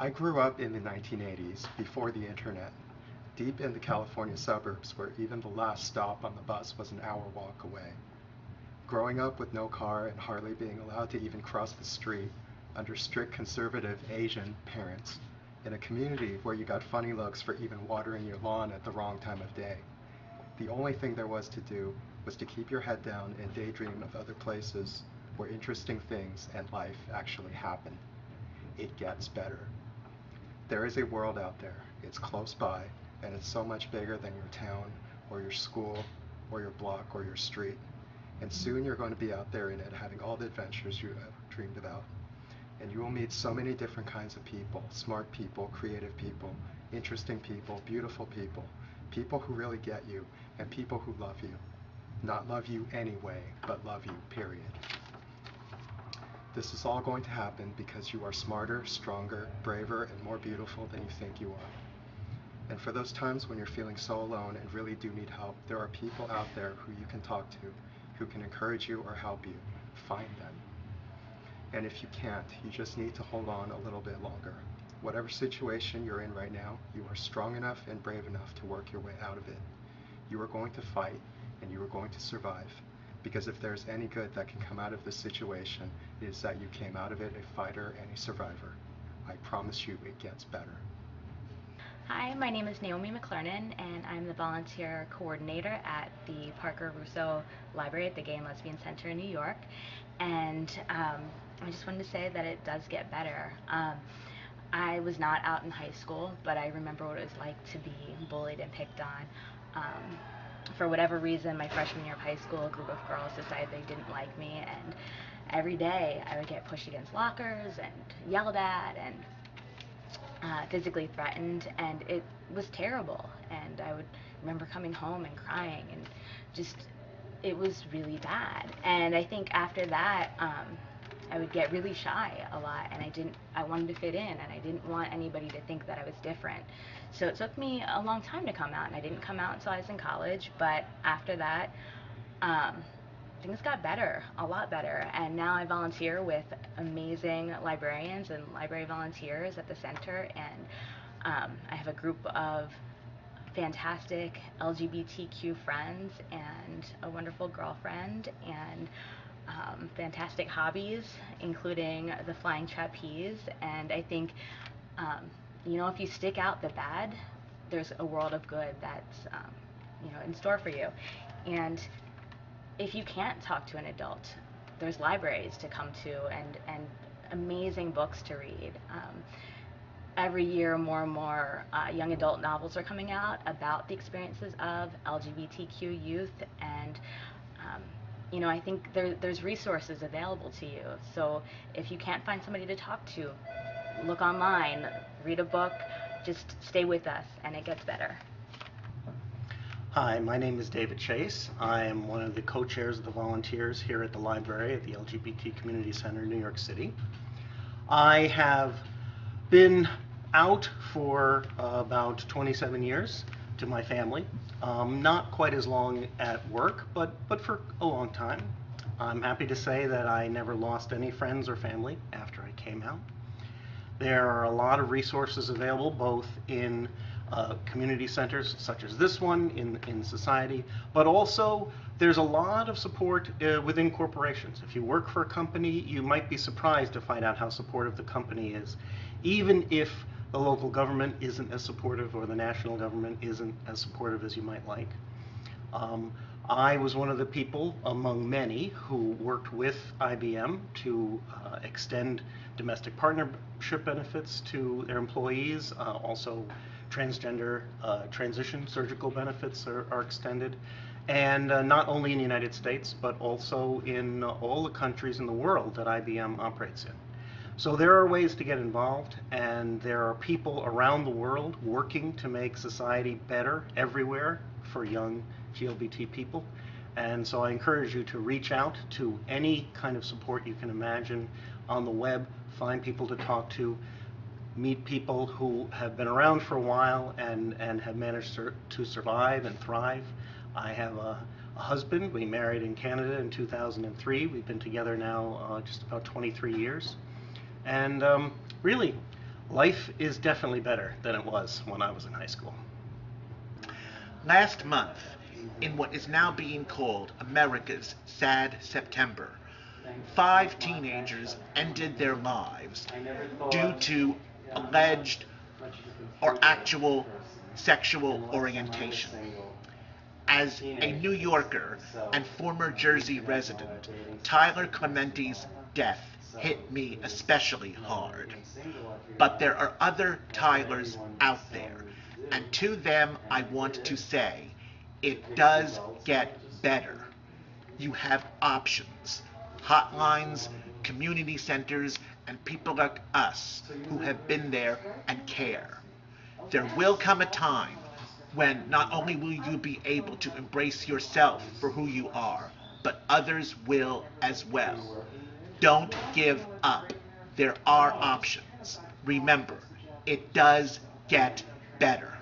I grew up in the 1980s, before the internet, deep in the California suburbs where even the last stop on the bus was an hour walk away. Growing up with no car and hardly being allowed to even cross the street under strict conservative Asian parents, in a community where you got funny looks for even watering your lawn at the wrong time of day. The only thing there was to do was to keep your head down and daydream of other places where interesting things and life actually happen. It gets better. There is a world out there. It's close by, and it's so much bigger than your town, or your school, or your block, or your street. And soon you're going to be out there in it having all the adventures you ever dreamed about. And you will meet so many different kinds of people, smart people, creative people, interesting people, beautiful people, people who really get you, and people who love you. Not love you anyway, but love you, period. This is all going to happen because you are smarter, stronger, braver, and more beautiful than you think you are. And for those times when you're feeling so alone and really do need help, there are people out there who you can talk to, who can encourage you or help you. Find them. And if you can't, you just need to hold on a little bit longer. Whatever situation you're in right now, you are strong enough and brave enough to work your way out of it. You are going to fight, and you are going to survive. Because if there's any good that can come out of this situation, it is that you came out of it a fighter and a survivor. I promise you it gets better. Hi, my name is Naomi McClernan, and I'm the volunteer coordinator at the Parker Russo Library at the Gay and Lesbian Center in New York. And I just wanted to say that it does get better. I was not out in high school, but I remember what it was like to be bullied and picked on. For whatever reason, my freshman year of high school, a group of girls decided they didn't like me, and every day I would get pushed against lockers and yelled at and physically threatened, and it was terrible. And I would remember coming home and crying, and just it was really bad. And I think after that, I would get really shy a lot, and I wanted to fit in, and I didn't want anybody to think that I was different. So it took me a long time to come out, and I didn't come out until I was in college. But after that, um, things got better, a lot better. And now I volunteer with amazing librarians and library volunteers at the center. And I have a group of fantastic LGBTQ friends and a wonderful girlfriend and fantastic hobbies, including the flying trapeze. And I think, um, if you stick out the bad, there's a world of good that's, in store for you. And if you can't talk to an adult, there's libraries to come to and amazing books to read. Every year, more and more young adult novels are coming out about the experiences of LGBTQ youth, and I think there's resources available to you. So if you can't find somebody to talk to, look online, read a book, just stay with us, and it gets better. Hi, my name is David Chase. I am one of the co-chairs of the volunteers here at the library at the LGBT Community Center in New York City. I have been out for about 27 years to my family. Not quite as long at work, but for a long time. I'm happy to say that I never lost any friends or family after I came out. There are a lot of resources available, both in community centers such as this one in society, but also there's a lot of support within corporations. If you work for a company, you might be surprised to find out how supportive the company is, even if the local government isn't as supportive or the national government isn't as supportive as you might like. I was one of the people among many who worked with IBM to extend domestic partnership benefits to their employees. Also, transgender transition surgical benefits are extended. And not only in the United States, but also in all the countries in the world that IBM operates in. So there are ways to get involved, and there are people around the world working to make society better everywhere for young LGBT people. And so I encourage you to reach out to any kind of support you can imagine on the web, find people to talk to, meet people who have been around for a while and have managed to survive and thrive. I have a husband. We married in Canada in 2003. We've been together now just about 23 years. And really, Life is definitely better than it was when I was in high school. Last month, in what is now being called America's Sad September, 5 teenagers ended their lives due to alleged or actual sexual orientation. As a New Yorker and former Jersey resident, Tyler Clementi's death hit me especially hard. But there are other Tylers out there, and to them I want to say, it does get better. You have options, hotlines, community centers, and people like us who have been there and care. There will come a time when not only will you be able to embrace yourself for who you are, but others will as well. Don't give up. There are options. Remember, it does get better.